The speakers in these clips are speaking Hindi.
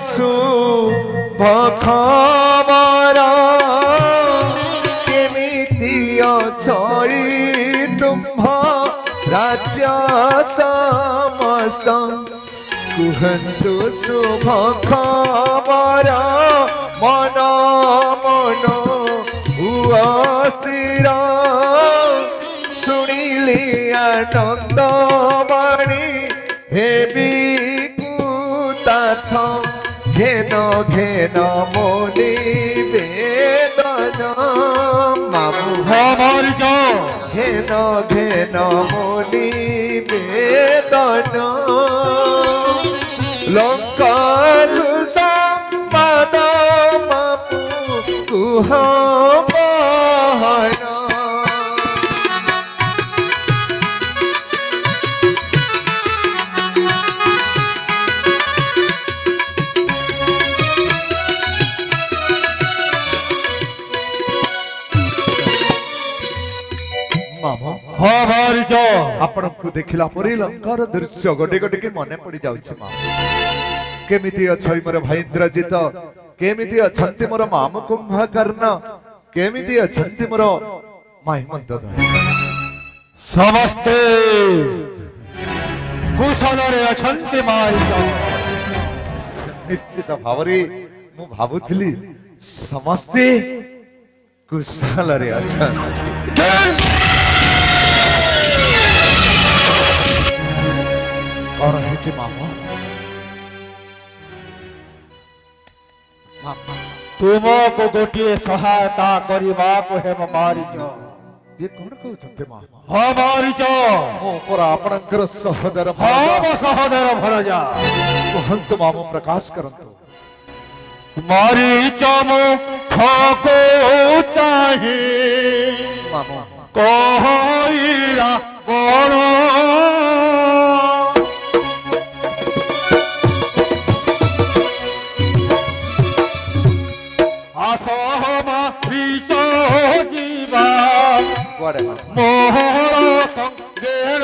शुभ खबर केमिति अछई तुम्भ राज्य समस्त कुहन्तु शुभ खबर मन मन हुआ स्थिर शुणिले आनंद बाणी हेबी कुताथ घेन घेन मोनि वेदन मामु घेन घेन मोनि वेदन लंका सुसंपद मामु कुह आपण को देखला परी लंकार दृश्य गोटे गोटे के मने पड़ी जाउछि मा केमिति अछई मोर भाई इंद्रजित केमिति अछंती मोर मामु कुंभकर्ण केमिति अछंती मोर माहिमंत समस्ते कुशल रे अछंती माई निश्चित भावरे मु भाबुथिली समस्ते कुशल रे अछन और है मामा तुमको गोटे सहायता करवा को हेम मारिच ये कौन कहते मामा हाँ मारिच मो पर आपणकर सहोदर हम सहोदर भरजा कहंतु मामो प्रकाश करंतु मारिच मो ठको चाहे मामा कहईरा कोन मोहर संगेर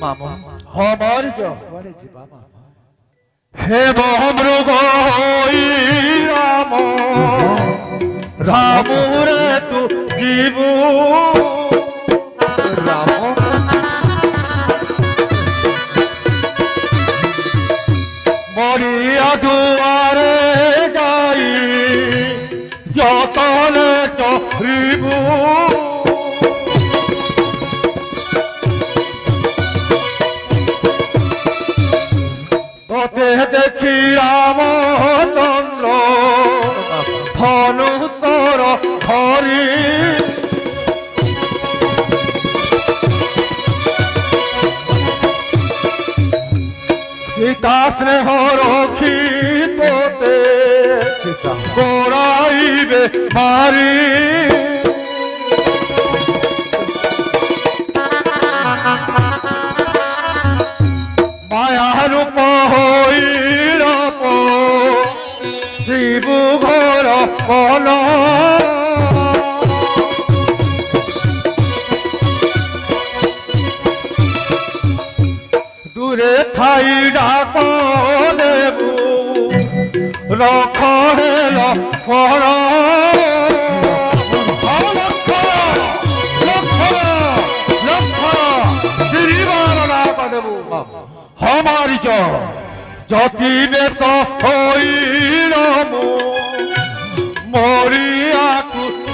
मामा हमार जो बड़े जीवा मामा हे मृग होई राम राम रे तू जीवू राम मरिया दुआरे जाई जतने चरिबू तोते देखी रामचंद्र धनुषर धरी सीता स्नेह रखी तोते गोराइबे मारी माया रूप होई रप शिव घोर कल दूरे थाई डाक देबू रख हेल फर हमारी जति बेश हो मरिया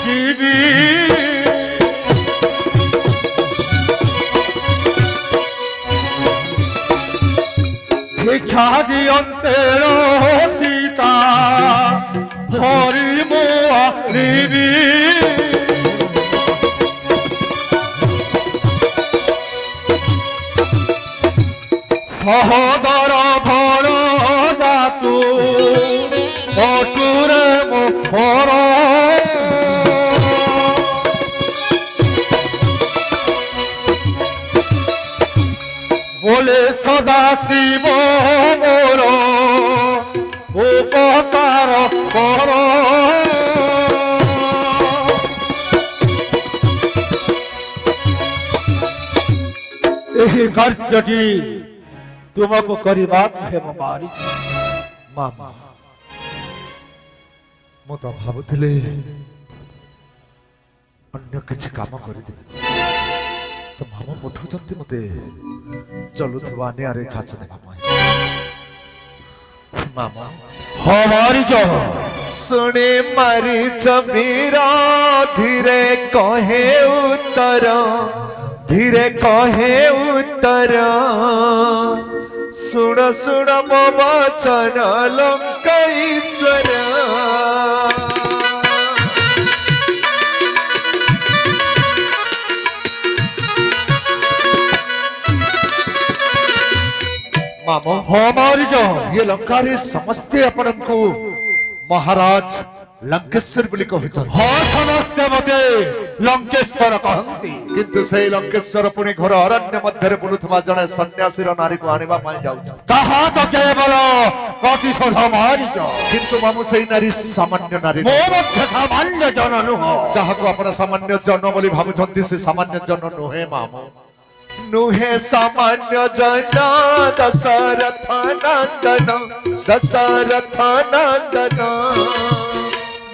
जीवी भिक्षा दियंतेर सीता हरि मुआ देवी सहोदर भर जातु पटुरे मोहर बोले सदा शिव मोर उपकार कर ଏହି କାର୍ଯ୍ୟଟି ତୁମକୁ କରିବାକୁ ହେବ ମାରିଚ। ମାମା ମୁଁ ତ ଭାବୁଥିଲି ଅନ୍ୟ କିଛି କାମ କରିଦେବି, ତ ମାମା ପଠଉଛନ୍ତି ମତେ ଚଲୁଥିବା ନିଆଁରେ ଛାଞ୍ଚ ଦେବା ପାଇଁ। ମାମା ହଁ ମାରିଚ। ଶୁଣି ମାରିଚ ବୀର ଧୀରେ କହେ ଉତ୍ତର, ଧୀରେ କହେ ଉତ୍ତର। ଶୁଣ ଶୁଣ ମୋ ବଚନ ଲଙ୍କେଶ୍ୱର। मामो ହଁ ମାରିଚ। ये लंका रे समस्ते आपनको महाराज लंकेश्वर बोली कहउछन। ହଁ ସମସ୍ତେ ମତେ ଲଙ୍କେଶ୍ୱର କହନ୍ତି। किंतु से लंकेश्वर पुणी घर अरण्य मध्य बुलुवा जड़े सन्यासी नारी को आनिबा पाई जाउछ। ତାହା ତ କେବଳ ପ୍ରତିଶୋଧ ମାରିଚ। किंतु मामू से नारी सामान्य नारी ମୋ ମଧ୍ୟ ସାମାନ୍ୟ ଜନ ନୁହଁ। ଯାହାକୁ ଆପଣ ସାମାନ୍ୟ ଜନ ବୋଲି ଭାବୁଛନ୍ତି ସେ ସାମାନ୍ୟ ଜନ ନୁହେଁ ମାମୁ। नुहे सामान्य जन दशरथ नंदन, दशरथ नंदन।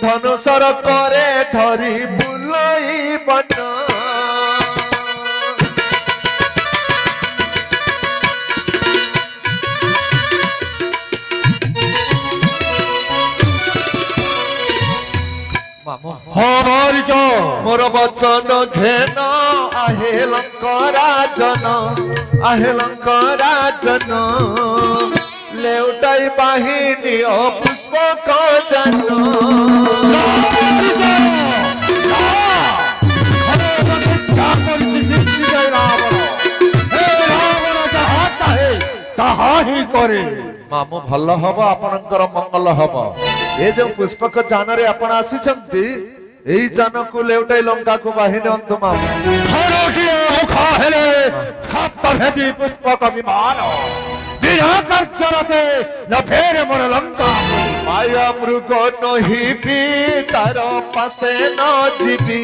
धनुषर करे धरी बुलई बन। ହଁ ମାରିଚ। मोर वचन घेन आहे लंकराजन, आहे लंकराजन। लेउटाई बाहिनी पुष्पक जन। ତାହା ହିଁ କରେ। मामू भल हम आपणकर मंगल हम। ये जो पुष्पक जान रे आपण आसीचंती एई जान को लेउटाई लंका को बाहिनी अंतु मामू। खरोटिए मुखा हेले सप्तभेदी पुष्पक विमान। बिना कर्चरते न फेरे मोर लंका। माया मृग नही भी तार पासे न जीवी,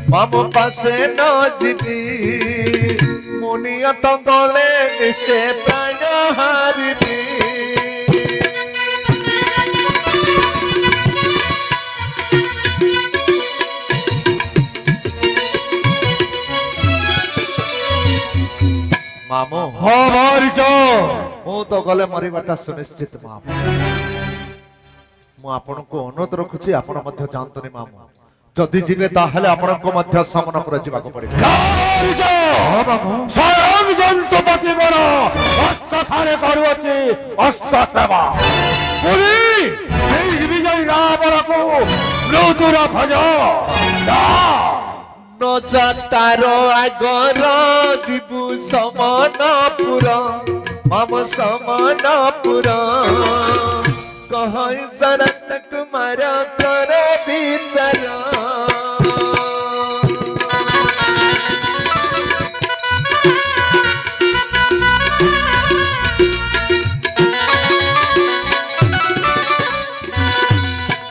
मामू पासे न जीवी। मुनिया तो गले निसे प्राण हारिबी। मामू ହଁ ମାରିଚ। ମୁଁ ତ ଗଲେ ମରିବାଟା ସୁନିଶ୍ଚିତ ମାମୁ। ମୁଁ ଆପଣଙ୍କୁ ଅନୁରୋଧ ରଖୁଛି ଆପଣ ମଧ୍ୟ ଯାଆନ୍ତୁନି ମାମୁ। ଯଦି ଯିବେ ତାହେଲେ ଆପଣଙ୍କୁ ମଧ୍ୟ ସାମନାପୁର ଯିବାକୁ ପଡ଼ିବ। ସ୍ୱୟଂ ଜନ୍ତୁପତି ମୋର ଅସ୍ତ ସାରେ କରୁଅଛି ଅସ୍ତ ସେବା। ପୁରୀ ଏହି ବିଜୟୀ ରାବଣକୁ ମୃତ୍ୟୁର ଭଜ। न जातार आगर जीवु समनपुर, माम समनपुर। कह शरत कुमार कर विचार।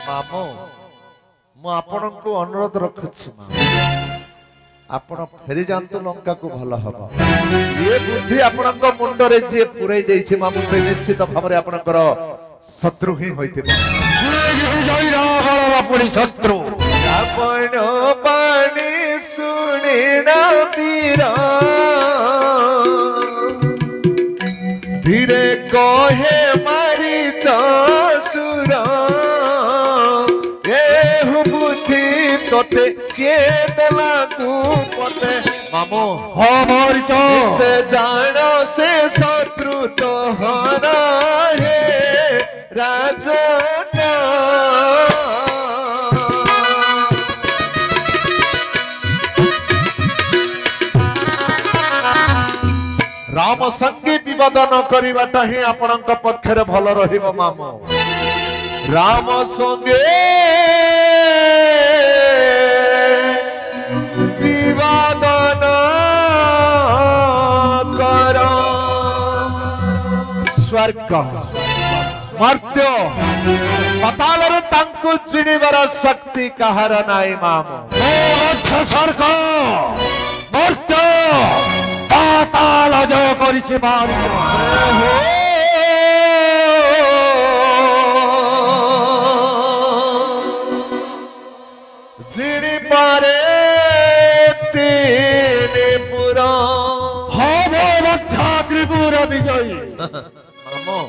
मामो मु आपणको अनुरोध रखुछि मामो, आपण फेरी जांतु लंका को भल हबो। ये बुद्धि आपणक मुंडरे जे पुरई देछि मामू से निश्चित भाबरे आपणकर शत्रु ही होइतिबो। जय रावण पुरी शत्रु। आपण बाणी सुनिना वीर, धीरे कहे मारी चसुर। एहु बुद्धि तोते के देला तू पते। मामो ହଁ ମାରିଚ। से जान से शत्रु तो हरा है राजन। राम संगे विवाद न करिवाटा ही आपणक पक्षरे भल रहिबो मामो। राम संगे विवाद न कर। स्वर्ग मर्त्य पताल तांकु चिनिबार शक्ति कहार नाई मामो। स्वर्ग मर्त्य पाताल মারিছে মারিছে যিনি পারে তিনি পুরা হব মধ্যা ত্রিপুর বিজয়ী ମାମୁଁ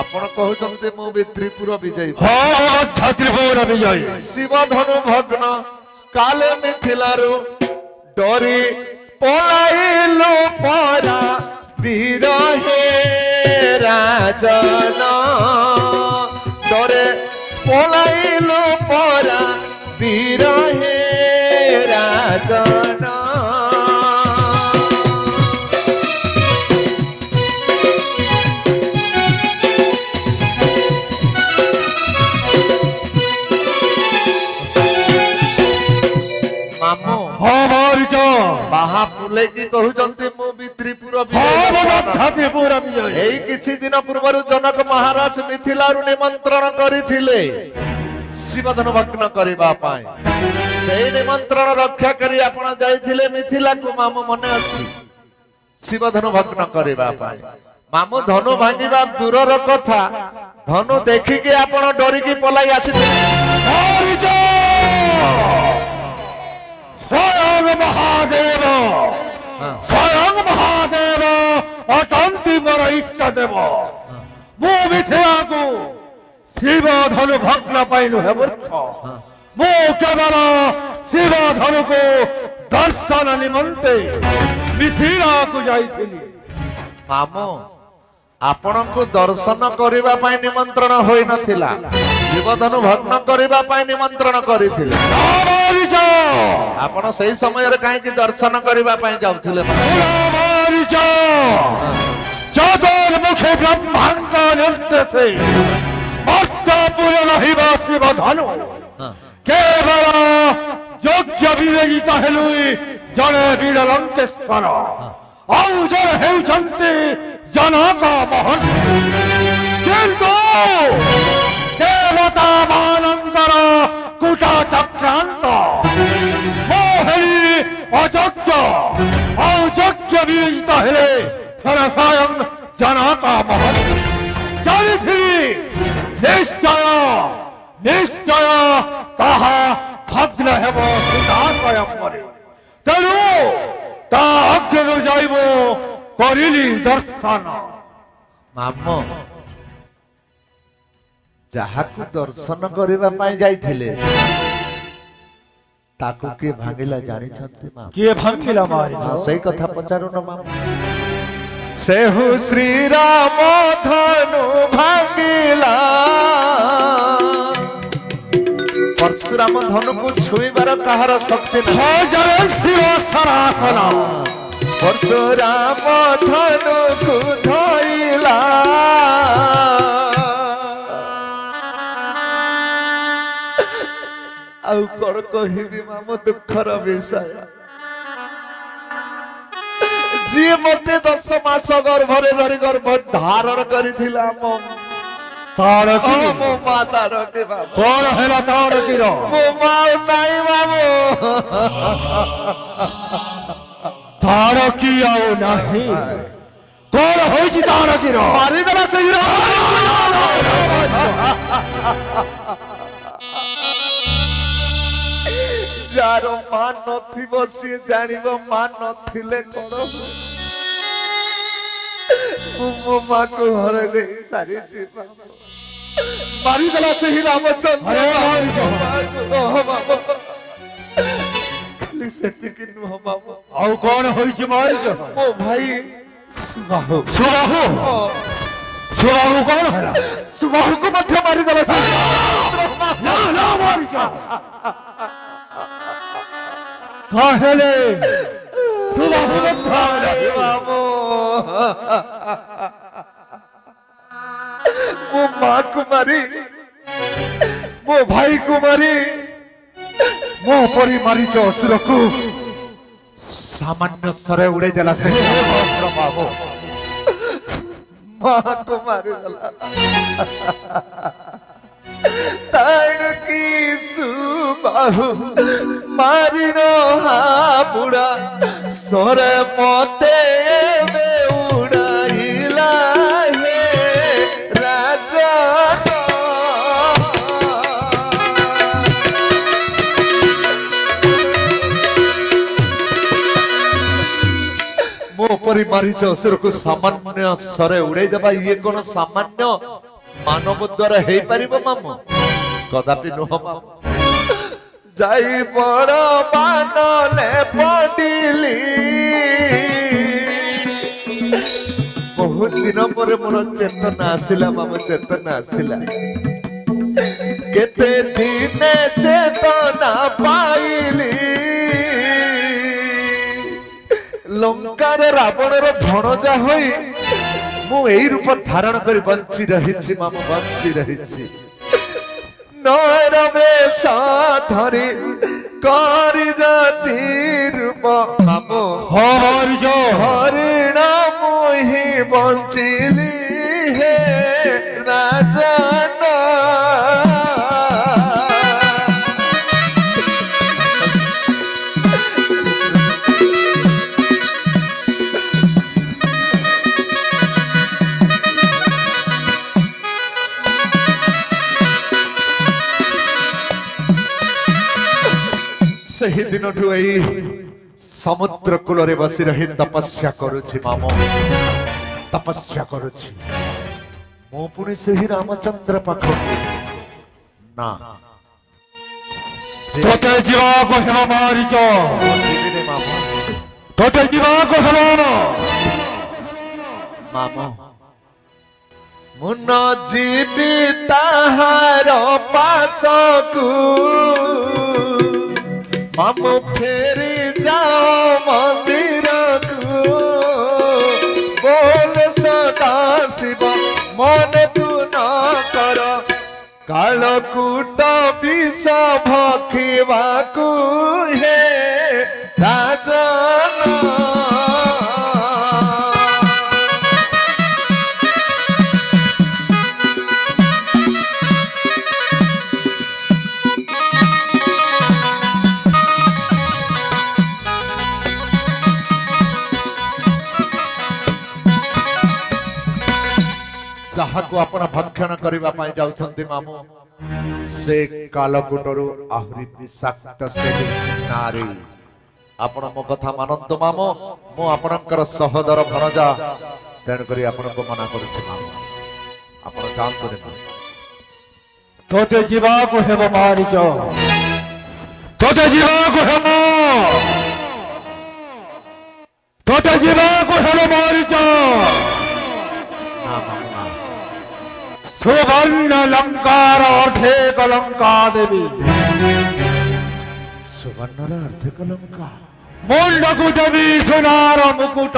ଆପଣ କହୁଛନ୍ତି ମୁଁ ବି ତ୍ରିପୁର ବିଜୟୀ ହବ ମଧ୍ୟ ତ୍ରିପୁର ବିଜୟୀ ଶିବ ଧନୁ ଭଗ୍ନ କାଲେ ମିଥିଲାରୁ ଡରି ପଳାଇଲୁ ପରା ବୀର ହେ ରାଜନ ଡରେ ପଳାଇଲୁ ପରା ବୀର ହେ ରାଜନ ମାମୁଁ ହଁ ମାରିଛ ବାହା ଫୁଲେଇକି କହୁଛନ୍ତି ମୁଁ ବି ତ୍ରିପୁର ହବ ବିଜୟୀ ମଧ୍ୟ ତ୍ରିପୁର ବିଜୟୀ ଏଇ କିଛି ଦିନ ପୂର୍ବରୁ ଜନକ ମହାରାଜ ମିଥିଲାରୁ ନିମନ୍ତ୍ରଣ କରିଥିଲେ ଶିବଧନୁ ଭଗ୍ନ କରିବା ପାଇଁ ସେଇ ନିମନ୍ତ୍ରଣ ରକ୍ଷା କରି ଆପଣ ଯାଇଥିଲେ ମିଥିଲାକୁ ମାମୁଁ ମନେ ଅଛି ଶିବଧନୁ ଭଗ୍ନ କରିବା ପାଇଁ ମାମୁଁ ଧନୁ ଭାଙ୍ଗିବା ଦୂରର କଥା ଧନୁ ଦେଖିକି ଆପଣ ଡରିକି ପଳାଇ ଆସିଥିଲେ ମାରିଛ ସ୍ୱୟଂ ମହାଦେବ ସ୍ୱୟଂ ମହାଦେବ ଅଛନ୍ତି ମୋର ଇଷ୍ଟ ଦେବ ମୁଁ ମିଥିଳାକୁ ଶିବ ଧନୁ ଭଗ୍ନ ପାଇଁ ନୁହେଁ ମୂର୍ଖ ମୁଁ କେବଳ ଶିବ ଧନୁକୁ ଦର୍ଶନ ନିମନ୍ତେ ମିଥିଳାକୁ ଯାଇଥିଲି ମାମୁଁ ଆପଣଙ୍କୁ ଦର୍ଶନ କରିବା ପାଇଁ ନିମନ୍ତ୍ରଣ ହୋଇନଥିଲା ଶିବଧନୁ ଭଗ୍ନ କରିବା ପାଇଁ ନିମନ୍ତ୍ରଣ କରିଥିଲେ ମାରିଛ ଆପଣ ସେଇ ସମୟରେ କାହିଁକି ଦର୍ଶନ କରିବା ପାଇଁ ଯାଉଥିଲେ ମାରିଛ ଚତୁର୍ମୁଖୀ ବ୍ରହ୍ମାଙ୍କ ନିର୍ଦ୍ଦେଶେ ମସ୍ତପୁର ରହିବ ଶିବ ଧନୁ କେବଳ ଯୋଗ୍ୟ ବିବେଚିତ ହେଲୁ ଜଣେ ବୀର ଲଙ୍କେଶ୍ୱର ଆଉ ଜଣେ ହେଉଛନ୍ତି ଜନକ ମହର୍ଷି କିନ୍ତୁ ଦେବତା ମାନଙ୍କର କୁଟ ଚକ୍ରାନ୍ତ ମୁଁ ହେଲି ଅଯୋଗ୍ୟ ଆଉ ଯୋଗ୍ୟ ବିବେଚିତ ହେଲେ ସ୍ୱୟଂ ଜନକ ମହର୍ଷି ଜାଣିଥିଲି ନିଶ୍ଚୟ ନିଶ୍ଚୟ ତାହା ଭଗ୍ନ ହେବ ସୀତା ସ୍ୱୟଂବରେ ତେଣୁ ତା ଅଗ୍ରରୁ ଯାଇ ମୁଁ କରିଲି ଦର୍ଶନ ମାମୁଁ ଯାହାକୁ ଦର୍ଶନ କରିବା ପାଇଁ ଯାଇଥିଲେ ତାକୁ କିଏ ଭାଙ୍ଗିଲା ଜାଣିଛନ୍ତି ମାମୁଁ କିଏ ଭାଙ୍ଗିଲା ମାରିଛ ସେଇ କଥା ପଚାରୁନ ମାମୁଁ ସେହୁ ଶ୍ରୀରାମ ଧନୁ ଭାଙ୍ଗିଲା ପରଶୁରାମ ଧନୁକୁ ଛୁଇଁବାର କାହାର ଶକ୍ତି ନାହିଁ ଜୟ ଶିବ ସନାତନ ପରଶୁରାମ ଧନୁକୁ ଧଇଲା ଆଉ କଣ କହିବି ମାମୁଁ ଦୁଃଖର ବିଷୟ ଯିଏ ମତେ 10 ମାସ ଗର୍ଭରେ ଧରି ଗର୍ଭ ଧାରଣ କରିଥିଲା ମୋ ମା ତାରକି ବାବୁ କଣ ହେଲା ତାରକିର ମୋ ମା ନାଇଁ ବାବୁ ତାରକି ଆଉ ନାହିଁ କଣ ହୋଇଛି ତାରକିର ମାରିଦେଲା ସେଇ ଯାହାର ମା ନଥିବ ସିଏ ଜାଣିବ ମା ନଥିଲେ କଣ ହୁଏ ମୁଁ ମୋ ମାକୁ ହରାଇ ଦେଇ ସାରିଛି ମାରିଦେଲା ସେହି ରାମଚନ୍ଦ୍ର ଖାଲି ସେତିକି ନୁହଁ ବାବୁ ଆଉ କଣ ହୋଇଛି ମାରିଛ ମୋ ଭାଇ ସୁବାହୁ ସୁବାହୁ ସୁବାହୁ କଣ ହେଲା ସୁବାହୁକୁ ମଧ୍ୟ ମାରିଦେଲା ସେ ନା ନା ମାରିଛ ତାହେଲେ ସୁବାହୁ ବାବୁ ମୋ ମା କୁ ମାରି ମୋ ଭାଇ କୁ ମାରି ମୋ ପରି ମାରିଛ ଅସୁରକୁ ସାମାନ୍ୟ ସ୍ୱରେ ଉଡେଇ ଦେଲା ସେ ବାବୁ ମା କୁ ମାରିଦେଲା ତାଣକି ସୁବାହୁ ମାରିନ ହାବୁଡା ସରେ ମତେ परी मारीच असुर को सामान्य सरे उड़े देबा ये कोन सामान्य मानव द्वारा हे परिबो मामू कदापि नुह मामू जाई बड़ बानले पडिली बहुत दिन पर मोर चेतना आसिला मामू चेतना आसिला केते दिने चेतना पाइली लंकार रावणर भणजा होई मु एई रूप धारण करी बंची रहिछि मामू बंची रहिछि नर बेश धरि करि जाति रूप मामू हरिण मोहि बंचिली हे राजन सही दिन समुद्र कूल रे बसी रही तपस्या करुछि मामो तपस्या करुछि मो पुणी सही रामचंद्र पाख ना तोते जीवा को हेम मारिच जीविने मामो तोते जीवा को हेम मामो मुन जीवी ताहार पासकू मामू फेरी जाओ मंदिर को बोल सदा शिव मन तू न कर कालकूट विष भखिवाकू हे राजन जहाको आपण भक्षण करबा पई जाउछन्ती मामू से कालकूटरु आहुरी विषाक्त से नारी आपण मो कथा मानंत मामू मो आपणकर सहोदर भणजा तेन करी आपण को मना करूछि मामू आपण जानतो रे तोते जीवा को हेम मारिच तोते जीवा को हेम तोते जीवा को हेम मारिच ना मामू ना सुवर्ण लंकार अर्धे कलंका देवी सुवर्णर अर्ध कलंका मुंडकु देवी सुनार मुकुट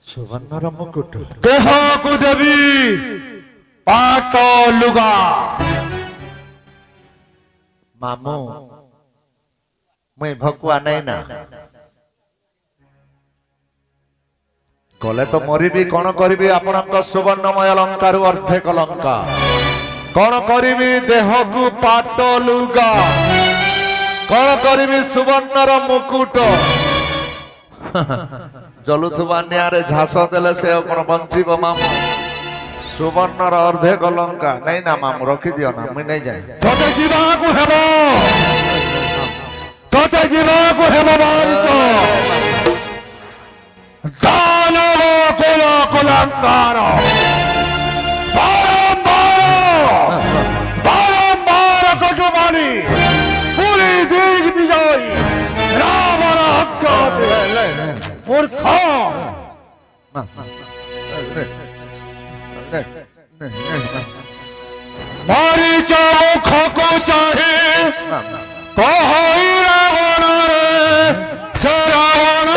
सुवर्णर मुकुट देह को देवी पाट लुगा मामू मैं भकुआ नहीं ना गले तो मरिबी कौन करी आपण सुवर्णमय अलंकार अर्धे कलंका कौन करी देह को पाट लुगा कौन करी सुवर्णर मुकुट जलुथुबा निआरे झास देले से कौन बंचिब मामू सुवर्णर अर्धे कलंका नहीं ना मामू रखी दियो ना मुई नहीं जाए तोते जीवा को हेम तोते जीवा को हेम मारिच दानव कुल कुलंकार बारंबार कजुमानी पूरी दिग विजयी रावण हत्या मूर्ख मारीच मुख को चाहे कहि रावण रे से रावण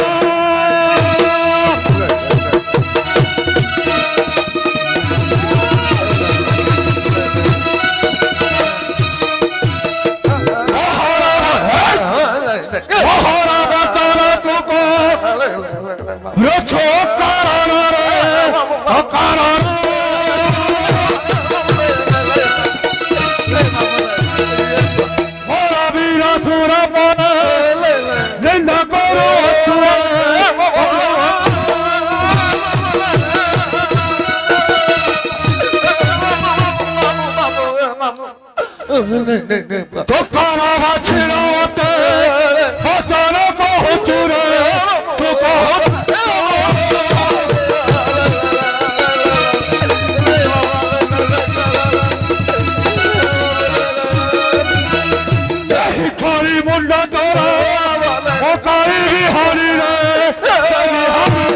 हरि रे जय हरि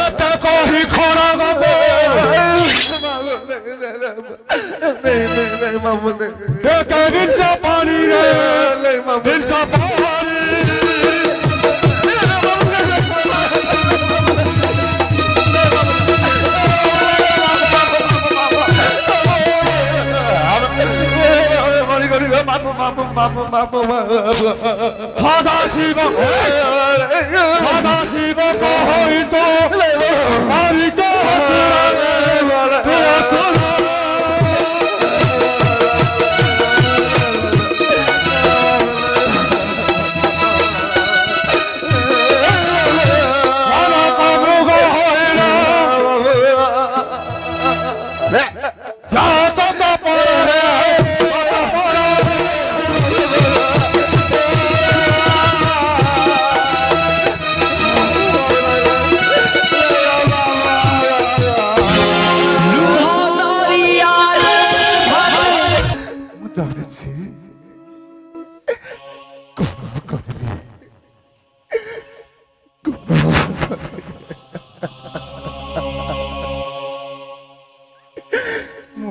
एते कही खड़ा गबे नहीं मामू नहीं एते दिनसा पानी रे दिनसा पानी सदाशिव सदाशिव कहि तो हरि तो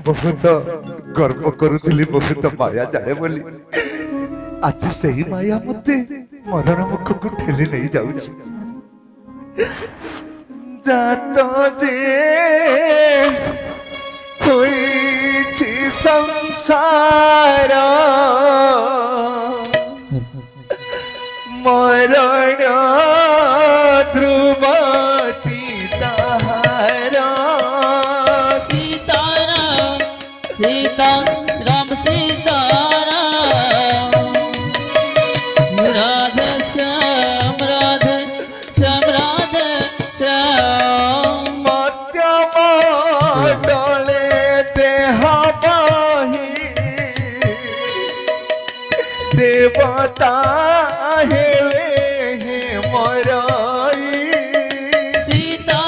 बहुत गर्व करुली बहुत माया जाने बोली आज से ही माया मते मरण मुख को ठेली नहीं जाउछि जातो जे होइछि संसार मरण ध्रुव सीता राम सीता राधे श्याम राधे श्याम राधे श्याम मध्यम डोले देह बही देवता हेले हे मराई सीता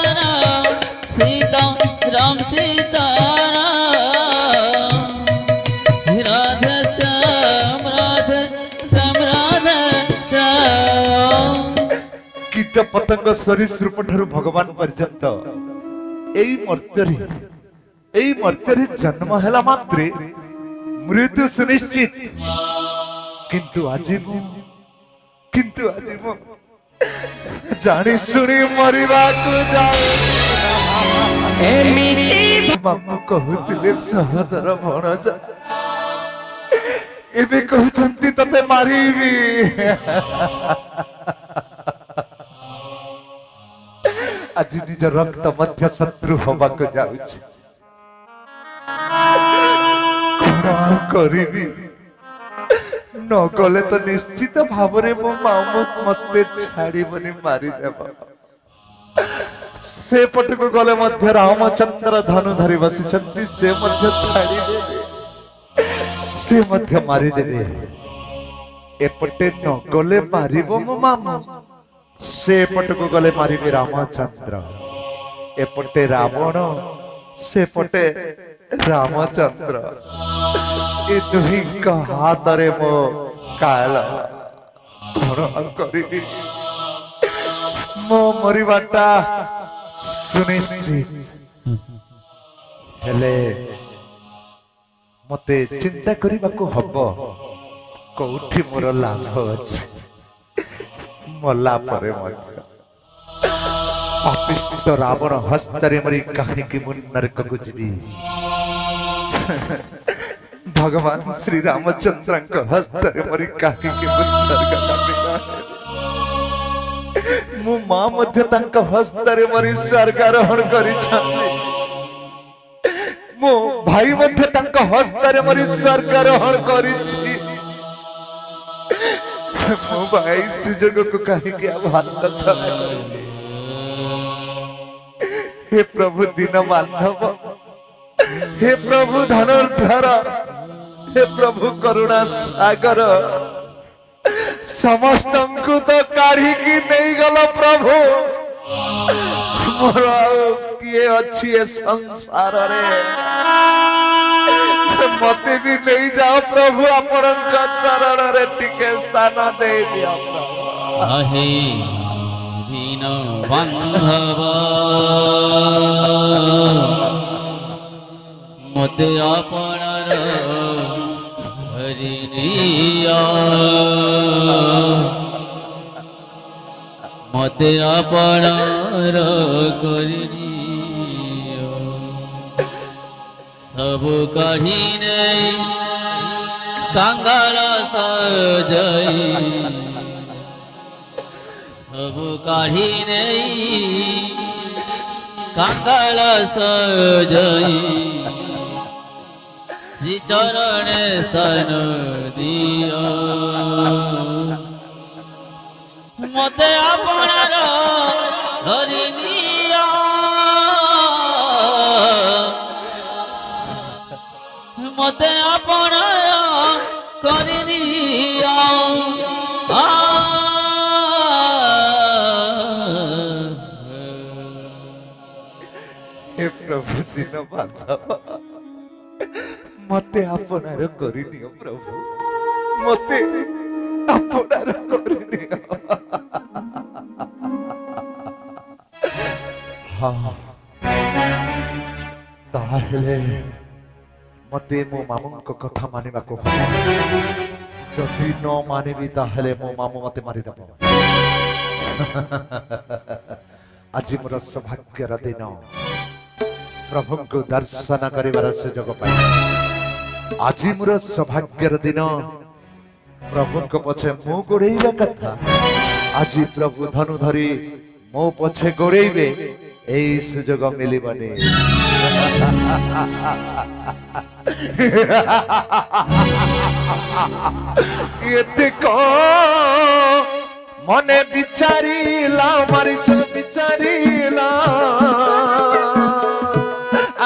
राम सीता कीट पतंग सरीसृप ठारू भगवान पर्यंत एई मर्त्यरे जन्म हेला मात्रे मृत्यु सुनिश्चित किंतु आज मु जानी सुनी मरिबा को जाए एमिति बापू कहूतिले सहदर भणजा एबे कहउचंती तते मारिबी आज निज रक्त मध्य शत्रु हवा को जाउछि कौन करिबी न गले तो निश्चित भावरे मो मामू मते छाड़ीबनी मारी देबा से पटको गले मध्य रामचंद्र धनु धरि बसिछंती से मध्य छाड़ी देबे से मध्य मारी देबे एपटे न गले मारिबो मो मामू से पटको गले मारिबे रामचंद्र एपटे रावण से पटे रामचंद्र ए दुही का हातरे मो काल कौन करिबी मो मरिबाटा सुनिश्चित हेले मते चिंता करबाको हबो कोठी मोर लाभ अछि मल्ला परे मध्य पापिष्ट रावण हस्तरे मरी कहीं की मुन नरक को जीवी भगवान श्री रामचंद्र को हस्तरे मरी कहीं की मुन स्वर्ग लाभिला मु मां मध्य तंक हस्तरे मरी स्वर्गारोहण करि छथि मो भाई मध्य तंक हस्तरे मरी स्वर्गारोहण करि छी मो भाई सुजोग को कहीं के अब हाथ छला कर हे प्रभु दीन बांधव हे प्रभु धनुर्धर हे प्रभु करुणा सागर समस्त को तो काढ़ी की नहीं गल प्रभु मोर किए अच्छी है संसार रे मते भी नहीं जाओ प्रभु आपणक चरण रे टिके स्थान दे दिया प्रभु आहे दीन बंधव मते आपणार हरिनिया मते आपणार करिनिया सब कहिने कंगाल सजई सब काढ़ी नहीं कंगाल सजई श्री चरण स्तन दियो मते आपणार हरिनिया मते आपणार करिनिया हे प्रभु दिन बांधव मते आपणार करिनियो प्रभु मते आपणार करिनियो हाँ ताहले मते मो मामुंक कथा मानिबाको हबो जदि न मानिबी ताहले मो मामु मते मारि देबो आज मोर सौभाग्यर दिन प्रभु को दर्शन करिवार सुयोग पाई आज मोर सौभाग्यर दिन प्रभु को पछे मु गोड़ेइबा कथा आज प्रभु धनु धरी मो पछे गोड़ेइबे एई सुयोग मिलिबनी एते को मने बिचारीला मारिछ बिचारीला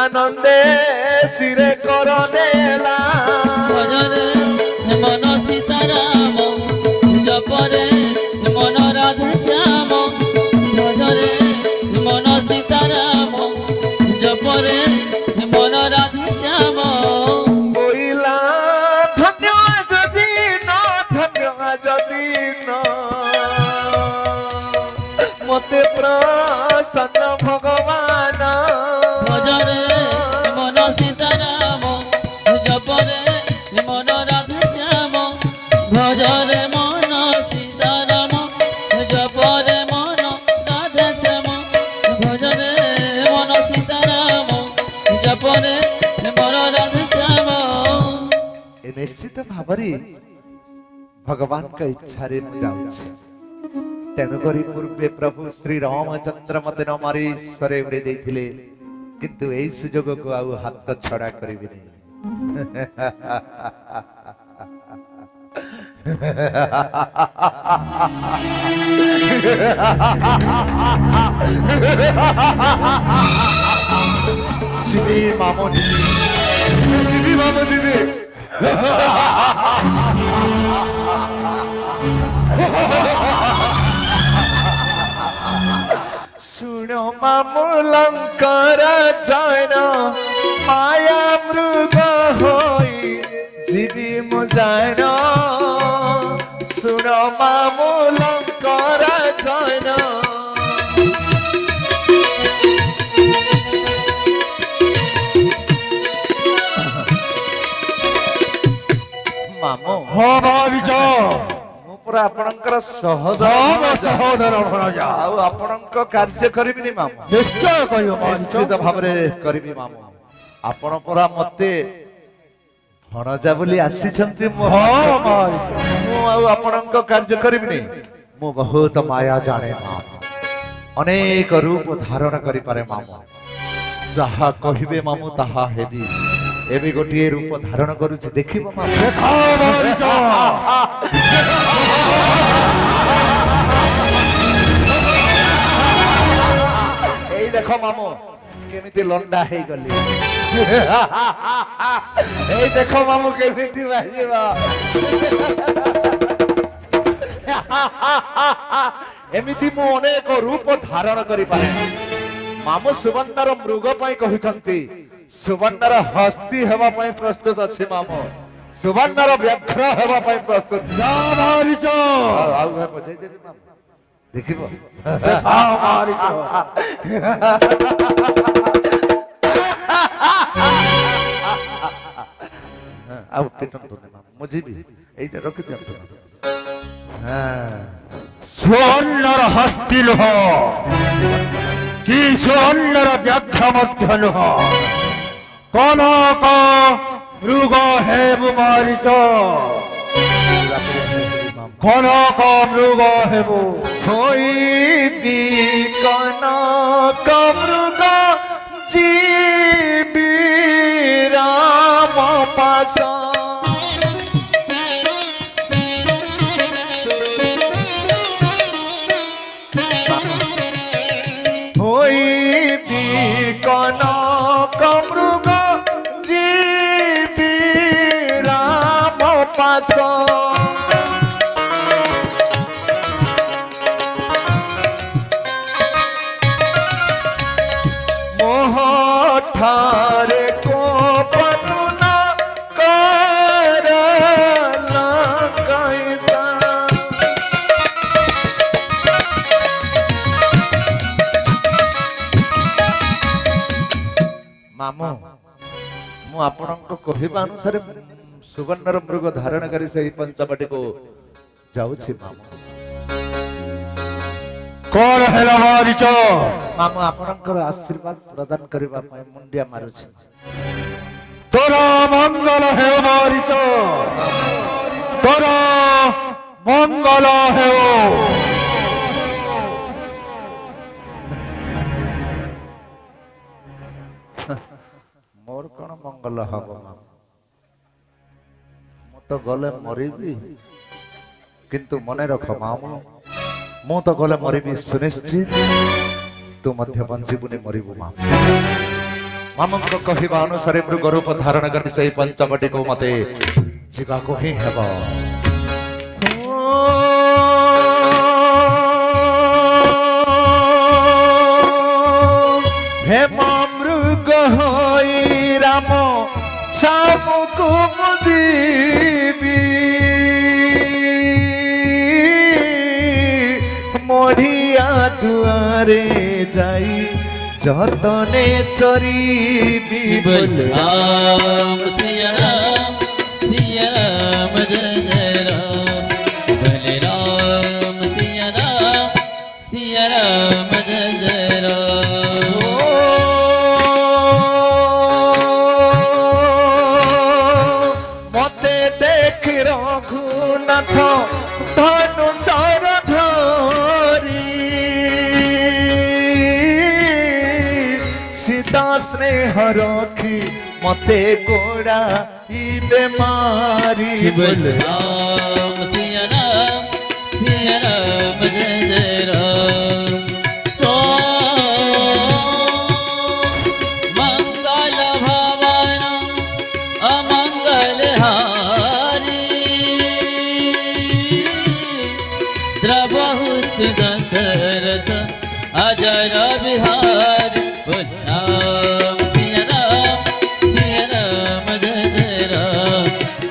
आनंदे सिरे करनेला भजरे मन सीताराम जपरे मन राधे श्याम भजरे मन सीताराम जपरे मन राधे श्याम बोइला धन्य जदि न मते प्रसन्न भगवान भजरे मन सीताराम जपरे मन राधे श्याम भजरे मन सीताराम जपरे मन राधे श्याम भजरे मन सीताराम जपरे मन राधे श्याम ए निश्चित भावरी भगवान का इच्छा रे जाउछि तेणु करी पूर्वे प्रभु श्री रामचंद्र मते न मारी ईश्वरे उड़े देथिले किंतु एई सुजोग को आउ हाथ छड़ा करिबिनी जीवी मामो जीवी मामो जीवी सुनो मामूलंकर जैन माया मृग होई जीवी मुजाइन सुनो मामूलंकर जैन मामो ହଁ ଭାବିଛ ମୁଁ ପୁରା ଆପଣଙ୍କର ସହୋଦର ସହୋଦର ଭଣଜା ଆଉ ଆପଣଙ୍କ କାର୍ଯ୍ୟ କରିବିନି ମାମୁ ନିଶ୍ଚୟ କରିବ ନିଶ୍ଚିତ ଭାବରେ କରିବି ମାମୁ ଆପଣ ପରା ମତେ ଭଣଜା ବୋଲି ଆସିଛନ୍ତି ମୁଁ ଆଉ ଆପଣଙ୍କ କାର୍ଯ୍ୟ କରିବିନି ମୁଁ ବହୁତ ମାୟା ଜାଣେ ମାମୁ ଅନେକ ରୂପ ଧାରଣ କରିପାରେ ମାମୁ ଯାହା କହିବେ ମାମୁ ତାହା ହେବି ଏବେ ଗୋଟିଏ ରୂପ ଧାରଣ କରୁଛି ଦେଖିବ ମାମୁ ଏଇ ଦେଖ ମାମୁ କେମିତି ଲଣ୍ଡା ହେଇଗଲି ଏଇ ଦେଖ ମାମୁ କେମିତି ବାଜିବ ଏମିତି ମୁଁ ଅନେକ ରୂପ ଧାରଣ କରିପାରେ ମାମୁ ସୁବର୍ଣ୍ଣର ମୃଗ ପାଇଁ କହୁଛନ୍ତି ସୁବର୍ଣ୍ଣର ହସ୍ତି ହେବା ପାଇଁ ପ୍ରସ୍ତୁତ ଅଛି ମାମୁ ସୁବର୍ଣ୍ଣର ବ୍ୟାଘ୍ର ହେବା ପାଇଁ ପ୍ରସ୍ତୁତ ଯା ମାରିଛ ଆଉ ବଜେଇ ଦେବି ମାମୁ ଦେଖିବ ଯା ମାରିଛ ଆଉ ପିଟନ୍ତୁନି ମାମୁ ମୁଁ ଯିବି ଏଇଟା ରଖିଦିଅନ୍ତୁ ସୁବର୍ଣ୍ଣର ହସ୍ତି ନୁହ କି ସୁବର୍ଣ୍ଣର ବ୍ୟାଘ୍ର ମଧ୍ୟ ନୁହ କନକ ମୃଗ ହେବୁ ମାରିଛ କନକ ମୃଗ ହେବୁ ହୋଇବି କନକ ମୃଗ ଯିବି ରାମ ପାଶ ହୋଇବି କନକ ମୃଗ ଯିବି ରାମ ପାଶ ठारे को पनुना कर कैसा मामू मु आपणक कहवा अनुसार सुवर्णर मृग धारण करी से पंचवटी को जाउछि मामू कौन है मारिच मामू आपणकर आशीर्वाद प्रदान करबा पय मुंडिया मारुछि तोरा मंगल है मारिच तोरा मंगल है मोर कौन मंगल हब मामू मु तो गले मरिबी किंतु मने रख मामू मु तो गले मरिबी सुनिश्चित तू मध्य बंजीबुनी मरिबु मामू मामू को कहवा अनुसार मृग रूप धारण कर से पंचवटी को मते जीवा को ही हेबो हे मृग होई राम शामुको मुजीबी मोढ़िया दुआरे जाई जतने चरीबी बलराम सिया राम जय जय राम बलराम सिया राम जय जय राम मते देख रघुनाथ धनु सरधरी सीता स्नेह रखी मते गोड़ा इबे मारी बलराम सिया राम जय जय राम तो मंगल भवन अमंगल हारी द्रवहु दशरथ अजर बिहारी बलराम सिया राम जय जय राम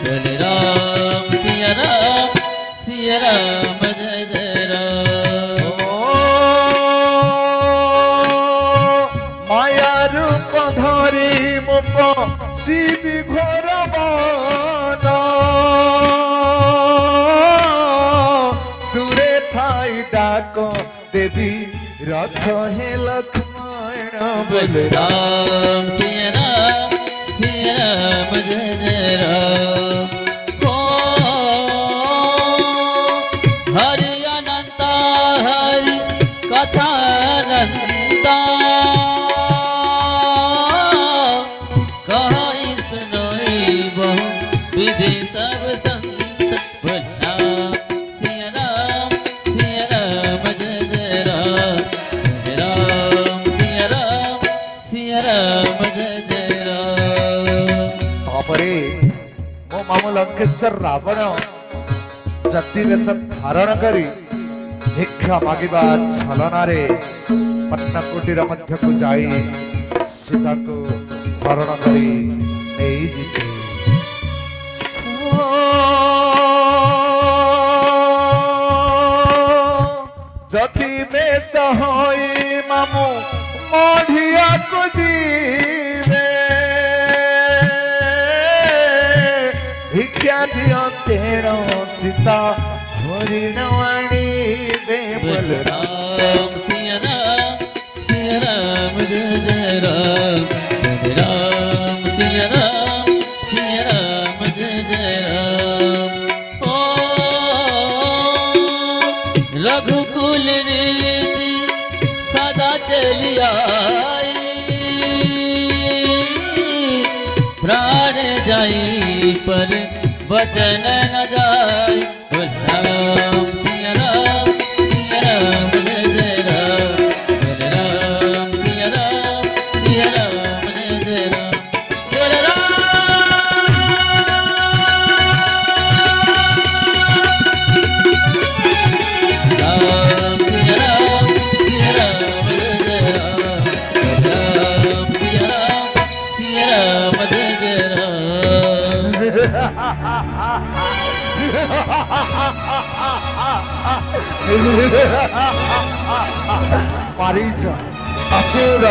बलराम सिया राम जय जय राम माया रूप धरी मुप शिवी घोर बन दूरे थाई डाक देवी रथ हे लक्ष्मण बलराम सिया राम जय जय राम हरि अनंत हरि कथा अनंता कहि सुनोई बहु विधि सब संत बलराम सिया राम जय जय राम बलराम सिया राम जय जय राम तापरे मो मामू लंकेश्वर रावण जाति वेश धारण करी भिक्षा मागिबा छलनारे अन्नकूटीर मध्यକୁ ଯାଇ ସୀତାକୁ ହରଣ କରି ନେଇଯିବେ। ଯଦି ବେଶ ହୋଇ ମାମୁଁ ମଢିଆକୁ ଯିବେ ଭିକ୍ଷା ଦିଅ ତେଣ ସୀତା ହରିଣ ଆଣିବେ ବଲରାମ। राम सिया राम जय जय राम राम सिया राम जय जय राम। ओ रघुकुल रीति सदा चली आई प्राण जाई पर वचन न जाय। राम सिया राम जय जय राम राम सिया राम जय जय राम। बोल राम सिया राम जय जय राम राम सिया राम जय जय मारीच असुर